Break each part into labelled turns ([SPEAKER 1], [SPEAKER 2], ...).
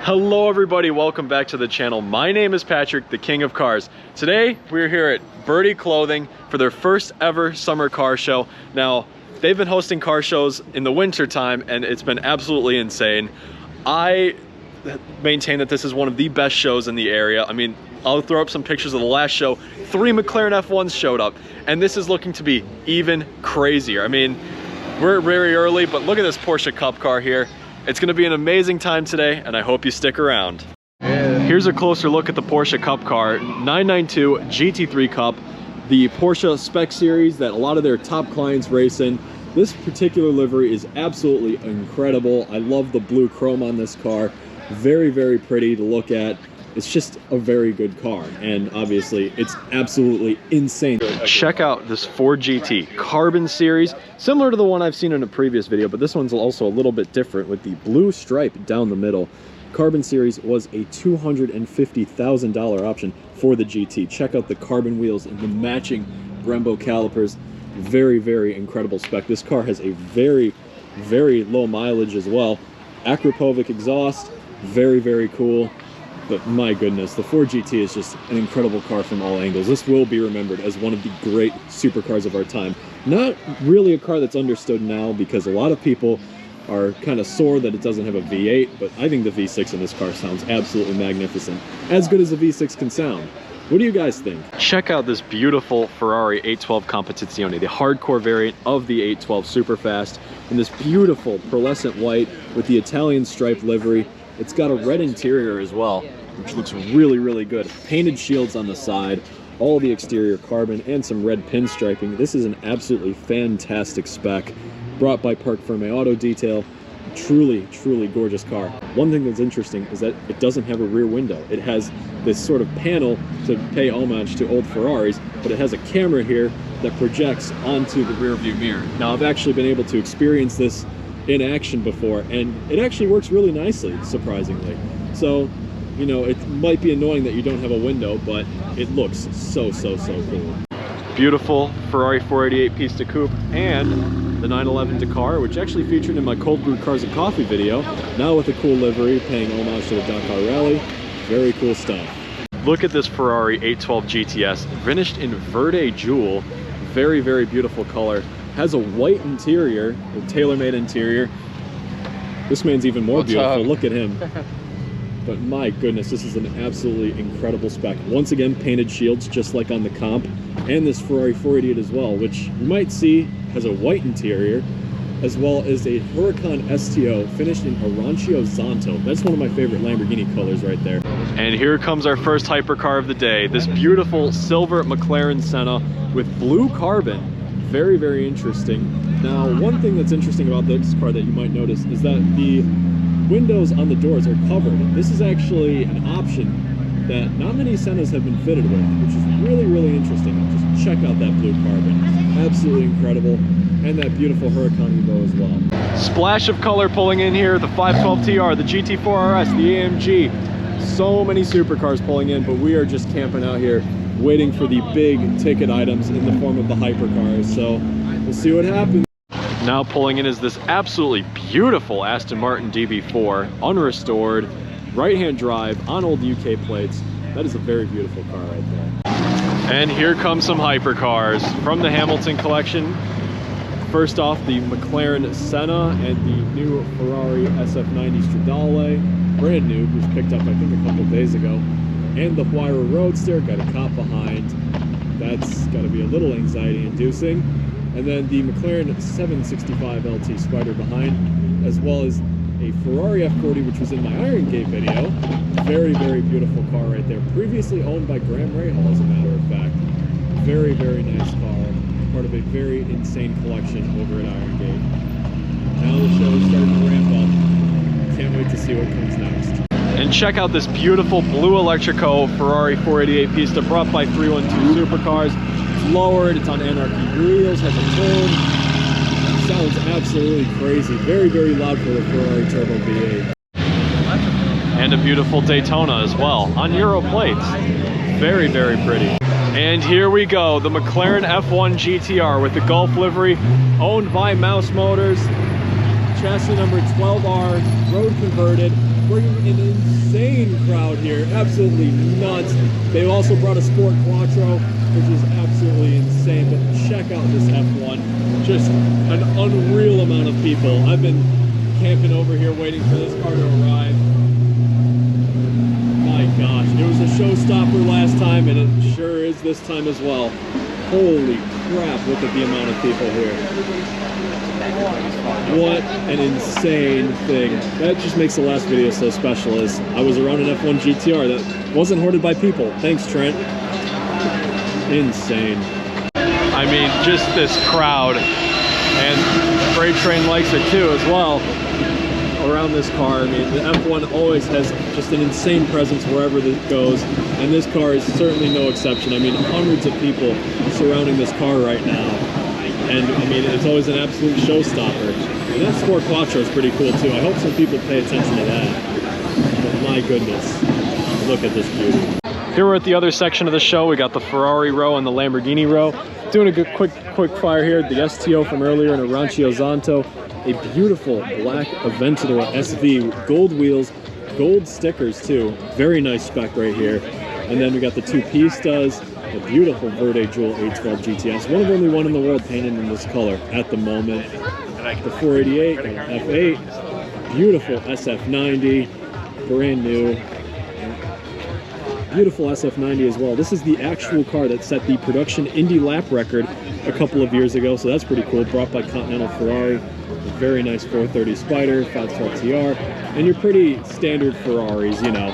[SPEAKER 1] Hello everybody, welcome back to the channel. My name is Patrick, the King of Cars. Today we're here at Birdie Clothing for their first ever summer car show. Now, they've been hosting car shows in the winter time and it's been absolutely insane. I maintain that this is one of the best shows in the area. I mean, I'll throw up some pictures of the last show. 3 McLaren F1s showed up and this is looking to be even crazier. I mean, we're very early, but look at this Porsche Cup car here. It's going to be an amazing time today, and I hope you stick around. Here's a closer look at the Porsche Cup car, 992 GT3 Cup, the Porsche spec series that a lot of their top clients race in. This particular livery is absolutely incredible. I love the blue chrome on this car. Very, very pretty to look at. It's just a very good car, and obviously it's absolutely insane. Check out this Ford GT Carbon Series, similar to the one I've seen in a previous video, but this one's also a little bit different with the blue stripe down the middle. Carbon Series was a $250,000 option for the GT. Check out the carbon wheels and the matching Brembo calipers. Very, very incredible spec. This car has a very, very low mileage as well. Akrapovic exhaust, very, very cool. But my goodness, the Ford GT is just an incredible car from all angles. This will be remembered as one of the great supercars of our time. Not really a car that's understood now because a lot of people are kind of sore that it doesn't have a V8, but I think the V6 in this car sounds absolutely magnificent. As good as a V6 can sound. What do you guys think? Check out this beautiful Ferrari 812 Competizione, the hardcore variant of the 812 Superfast, in this beautiful pearlescent white with the Italian striped livery. It's got a red interior as well, which looks really, really good. Painted shields on the side, all the exterior carbon, and some red pinstriping. This is an absolutely fantastic spec, brought by Park Ferme Auto Detail. Truly, truly gorgeous car. One thing that's interesting is that it doesn't have a rear window. It has this sort of panel to pay homage to old Ferraris, but it has a camera here that projects onto the rear view mirror. Now, I've actually been able to experience this in action before, and it actually works really nicely, surprisingly. So, you know, it might be annoying that you don't have a window, but it looks so cool. Beautiful Ferrari 488 Pista Coupe and the 911 Dakar, which actually featured in my Cold Brew Cars and Coffee video, now with a cool livery paying homage to the Dakar Rally. Very cool stuff. Look at this Ferrari 812 GTS, finished in Verde Jewel. Very, very beautiful color. Has a white interior, a tailor-made interior. This man's even more beautiful. Look at him. But my goodness, this is an absolutely incredible spec. Once again, painted shields, just like on the comp. And this Ferrari 488 as well, which you might see has a white interior, as well as a Huracan STO finished in Arancio Zanto. That's one of my favorite Lamborghini colors right there. And here comes our first hypercar of the day. This beautiful silver McLaren Senna with blue carbon. Very, very interesting. Now, one thing that's interesting about this car that you might notice is that the windows on the doors are covered. This is actually an option that not many Sennas have been fitted with, which is really, really interesting. Just check out that blue carbon. Absolutely incredible. And that beautiful Huracan Evo as well. Splash of color pulling in here. The 512 TR, the GT4 RS, the AMG. So many supercars pulling in, but we are just camping out here waiting for the big ticket items in the form of the hypercars. So we'll see what happens. Now pulling in is this absolutely beautiful Aston Martin DB4, unrestored, right-hand drive on old UK plates. That is a very beautiful car right there. And here come some hypercars from the Hamilton collection. First off, the McLaren Senna and the new Ferrari SF90 Stradale, brand new, was picked up I think a couple days ago. And the Huayra Roadster, got a cop behind. That's got to be a little anxiety-inducing. And then the McLaren 765 LT Spider behind, as well as a Ferrari F40, which was in my Iron Gate video. Very, very beautiful car right there. Previously owned by Graham Rahal, as a matter of fact. Very, very nice car. Part of a very insane collection over at Iron Gate. Now the show is starting to ramp up. Can't wait to see what comes next. And check out this beautiful blue Electrico Ferrari 488 Pista brought by 312 Supercars. It's lowered, it's on Anarchy wheels, has a turn. Sounds absolutely crazy. Very, very loud for the Ferrari Turbo V8. And a beautiful Daytona as well, on Euro plates. Very, very pretty. And here we go, the McLaren F1 GTR with the Gulf livery, owned by Mouse Motors. Chassis number 12R, road converted. bringing an insane crowd here, absolutely nuts. They also brought a Sport Quattro, which is absolutely insane, but check out this F1, just an unreal amount of people. I've been camping over here waiting for this car to arrive. My gosh, it was a showstopper last time, and it sure is this time as well. Holy crap, look at the amount of people here. What an insane thing. That just makes the last video so special, as I was around an F1 GTR that wasn't hoarded by people. Thanks, Trent. Insane. I mean, just this crowd, and Freight Train likes it too as well, around this car. I mean, the F1 always has just an insane presence wherever it goes, and this car is certainly no exception. I mean, hundreds of people surrounding this car right now, and I mean, it's always an absolute showstopper. And that Sport Quattro is pretty cool too. I hope some people pay attention to that. But my goodness, look at this beauty. Here we're at the other section of the show. We got the Ferrari row and the Lamborghini row. Doing a good quick fire here. The STO from earlier in a Rancio Zanto. A beautiful black Aventador SV, gold wheels, gold stickers too. Very nice spec right here. And then we got the two Pistas, a beautiful Verde Jewel 812 GTS. One of only one in the world painted in this color at the moment. The 488, F8, beautiful SF90, brand new. Beautiful SF90 as well. This is the actual car that set the production Indy lap record a couple of years ago, so that's pretty cool. Brought by Continental Ferrari. A very nice 430 Spider, 512 TR, and your pretty standard Ferraris, you know,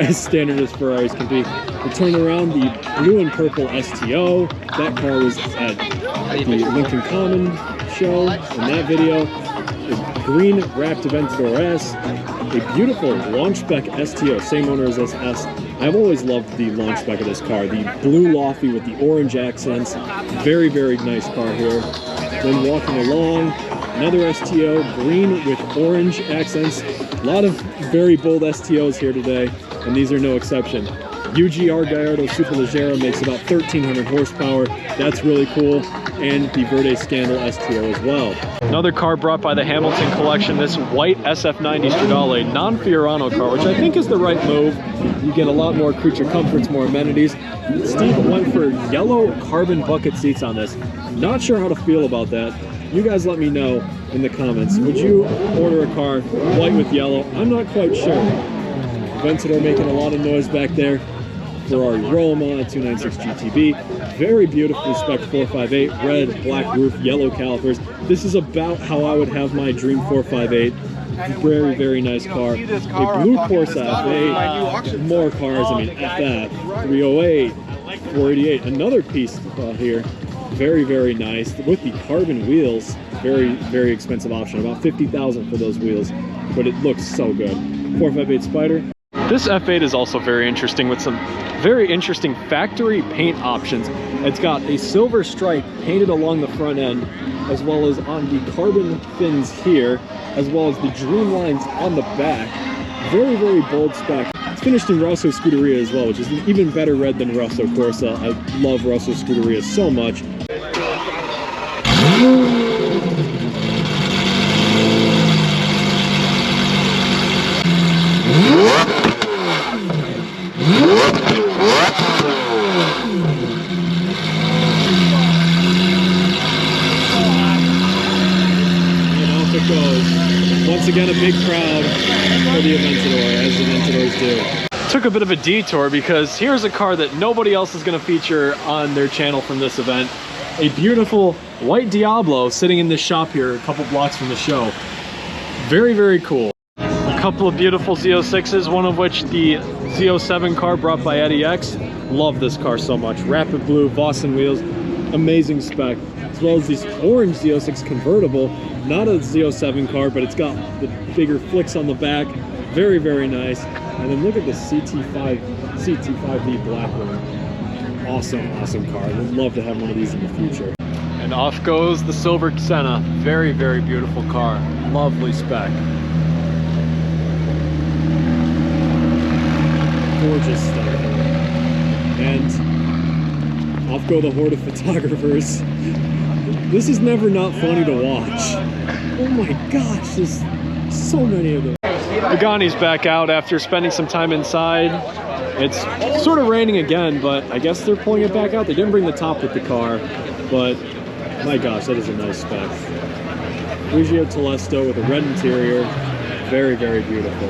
[SPEAKER 1] as standard as Ferraris can be. We turn around the blue and purple STO. That car was at the Lincoln Common show in that video. The green wrapped Aventador S. A beautiful launch spec STO, same owner as this S. I've always loved the launch spec of this car. The blue Lofty with the orange accents. Very, very nice car here. Then walking along, another STO, green with orange accents. A lot of very bold STOs here today, and these are no exception. UGR Gallardo Superleggera makes about 1,300 horsepower. That's really cool. And the Verde Scandal STO as well. Another car brought by the Hamilton collection, this white SF90 Stradale non-Fiorano car, which I think is the right move. You get a lot more creature comforts, more amenities. Steve went for yellow carbon bucket seats on this. Not sure how to feel about that. You guys let me know in the comments. Would you order a car white with yellow? I'm not quite sure. Aventador making a lot of noise back there. Ferrari Roma, a 296 GTB. Very beautifully spec 458, red, black roof, yellow calipers. This is about how I would have my dream 458. Very, very nice car. A blue Porsche F8. More cars, I mean, FF, 308, 488. Another piece here. Very, very nice. With the carbon wheels, very, very expensive option. About $50,000 for those wheels, but it looks so good. 458 Spider. This F8 is also very interesting with some very interesting factory paint options. It's got a silver stripe painted along the front end, as well as on the carbon fins here, as well as the dream lines on the back. Very, very bold spec. It's finished in Rosso Scuderia as well, which is an even better red than Rosso Corsa. I love Rosso Scuderia so much. Once again, a big crowd for the Aventador, as the Aventadors do. Took a bit of a detour because here's a car that nobody else is going to feature on their channel from this event. A beautiful white Diablo sitting in this shop here a couple blocks from the show. Very, very cool. A couple of beautiful Z06s, one of which the Z07 car brought by Eddie X. Love this car so much. Rapid blue, Boston wheels, amazing spec. As well as this orange Z06 convertible. Not a Z07 car, but it's got the bigger flicks on the back. Very, very nice. And then look at the CT5V black one. Awesome, awesome car. Would love to have one of these in the future. And off goes the silver Senna. Very, very beautiful car. Lovely spec. Gorgeous stuff. And off go the horde of photographers. This is never not funny to watch. Oh my gosh, there's so many of them. Pagani's back out after spending some time inside. It's sort of raining again, but I guess they're pulling it back out. They didn't bring the top with the car, but my gosh, that is a nice spec. Grigio Telesto with a red interior. Very, very beautiful.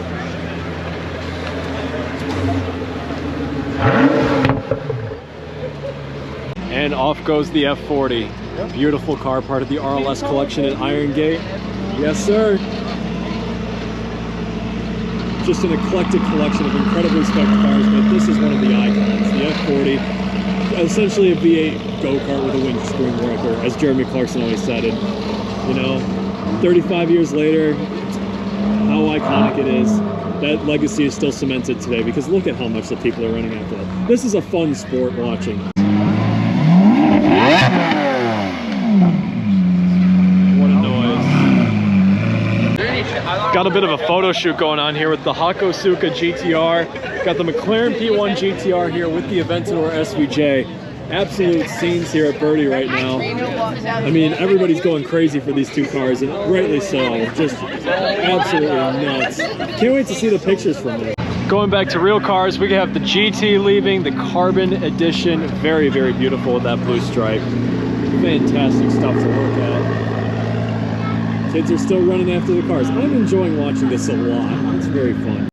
[SPEAKER 1] And off goes the F40. Beautiful car, part of the RLS collection at Iron Gate. Yes, sir. Just an eclectic collection of incredibly spec cars, but this is one of the icons. The F40, essentially a V8 go-kart with a windscreen wiper, as Jeremy Clarkson always said it. You know, 35 years later, how iconic it is. That legacy is still cemented today because look at how much the people are running after that. This is a fun sport watching. What a noise. Got a bit of a photo shoot going on here with the Hakosuka GTR. Got the McLaren P1 GTR here with the eventful SVJ. Absolute scenes here at Birdie right now. I mean, everybody's going crazy for these two cars, and rightly so. Just absolutely nuts. Can't wait to see the pictures from there. Going back to real cars, we have the GT leaving, the Carbon Edition. Very, very beautiful with that blue stripe. Fantastic stuff to look at. Kids are still running after the cars. I'm enjoying watching this a lot. It's very fun.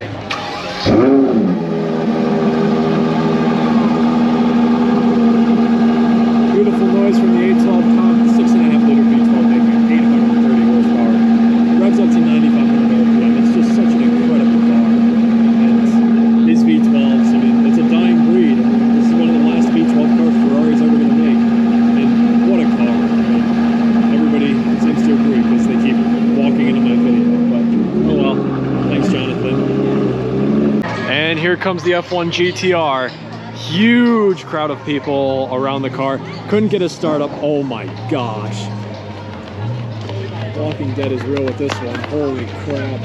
[SPEAKER 1] Beautiful noise from the 812 comp, 6.5 liter V12 making 830 horsepower. Revs up to 9,500 RPM. It's just such an incredible car. And these V12s, I mean, it's a dying breed. This is one of the last V12 cars Ferrari's ever going to make. And what a car. I mean, everybody seems to agree because they keep walking into my video. But oh well. Thanks, Jonathan. And here comes the F1 GTR. Huge crowd of people around the car. Couldn't get a start up. Oh my gosh. Walking Dead is real with this one. Holy crap.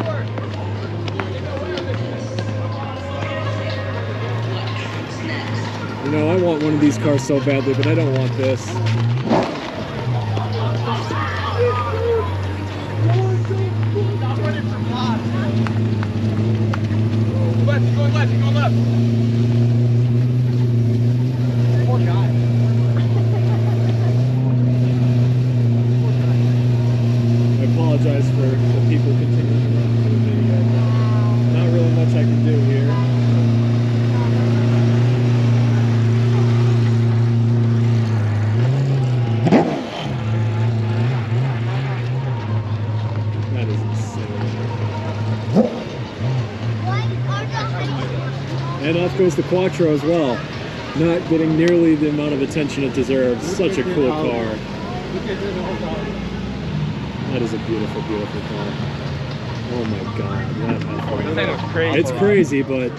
[SPEAKER 1] You know, I want one of these cars so badly, but I don't want this.
[SPEAKER 2] Go left. Poor guy.
[SPEAKER 1] I apologize for the people continuing to run through the video. Not really much I can do here. That is insane. And off goes the Quattro as well. Not getting nearly the amount of attention it deserves. Such a cool car. That is a beautiful, beautiful car. Oh my god. That crazy. It's crazy, but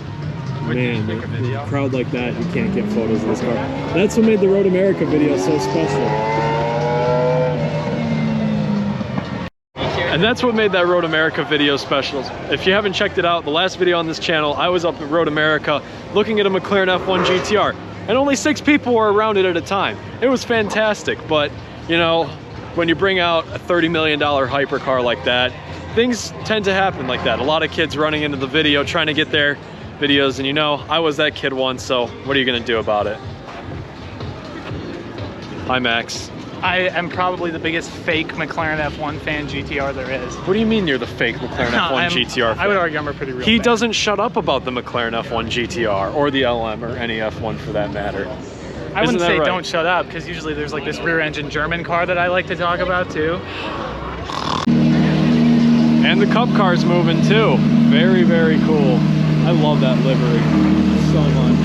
[SPEAKER 1] man, a crowd like that, you can't get photos of this car. That's what made the Road America video so special. And that's what made that Road America video special. If you haven't checked it out, the last video on this channel, I was up at Road America looking at a McLaren F1 GTR. And only 6 people were around it at a time. It was fantastic, but you know, when you bring out a $30 million hypercar like that, things tend to happen like that. A lot of kids running into the video trying to get their videos, and you know, I was that kid once, so what are you gonna do about it? Hi, Max.
[SPEAKER 2] I am probably the biggest fake McLaren F1 fan GTR there is.
[SPEAKER 1] What do you mean you're the fake McLaren F1 GTR fan?
[SPEAKER 2] I would argue I'm a pretty real
[SPEAKER 1] He
[SPEAKER 2] fan.
[SPEAKER 1] doesn't shut up about the McLaren F1 GTR or the LM or any F1 for that matter.
[SPEAKER 2] I wouldn't say
[SPEAKER 1] right?
[SPEAKER 2] Don't shut up, because usually there's like this rear-engine German car that I like to talk about too.
[SPEAKER 1] And the Cup car's moving too. Very, very cool. I love that livery so much.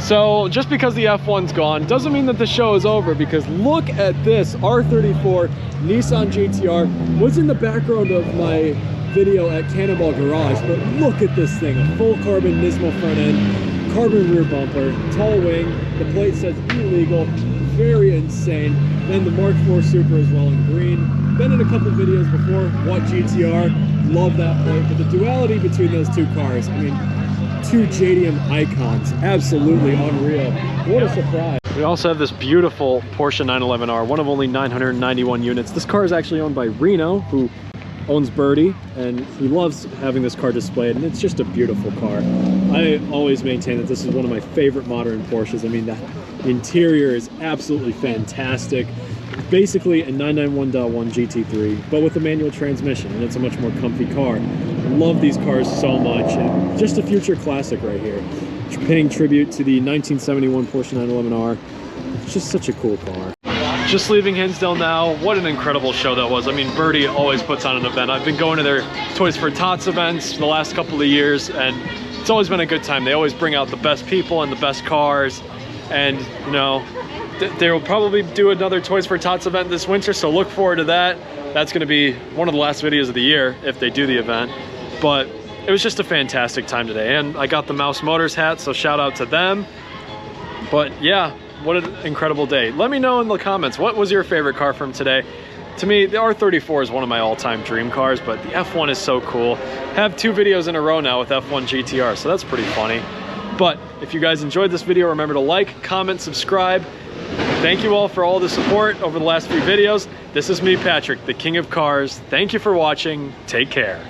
[SPEAKER 1] So just because the F1's gone doesn't mean that the show is over, because look at this R34 Nissan GTR. Was in the background of my video at Cannonball Garage, but look at this thing. A full carbon Nismo front end, carbon rear bumper, tall wing, the plate says illegal, very insane. Then the Mark IV Super as well in green. Been in a couple videos before, what GTR, love that plate, but the duality between those two cars, I mean, two JDM icons, absolutely unreal. What a surprise. We also have this beautiful Porsche 911R, one of only 991 units. This car is actually owned by Reno, who owns Birdie, and he loves having this car displayed, and it's just a beautiful car. I always maintain that this is one of my favorite modern Porsches. I mean, the interior is absolutely fantastic. Basically a 991.1 GT3, but with a manual transmission, and it's a much more comfy car. Love these cars so much, and just a future classic right here. Paying tribute to the 1971 Porsche 911R. It's just such a cool car. Just leaving Hinsdale now. What an incredible show that was. I mean, Birdie always puts on an event. I've been going to their Toys for Tots events the last couple of years, and it's always been a good time. They always bring out the best people and the best cars, and you know, they will probably do another Toys for Tots event this winter, so look forward to that. That's going to be one of the last videos of the year if they do the event. But it was just a fantastic time today, and I got the Mouse Motors hat, so shout out to them. But yeah, what an incredible day. Let me know in the comments, what was your favorite car from today? To me, the R34 is one of my all-time dream cars, but the F1 is so cool. Have 2 videos in a row now with F1 GTR, so that's pretty funny. But if you guys enjoyed this video, remember to like, comment, subscribe. Thank you all for all the support over the last few videos. This is me, Patrick, the King of Cars. Thank you for watching. Take care.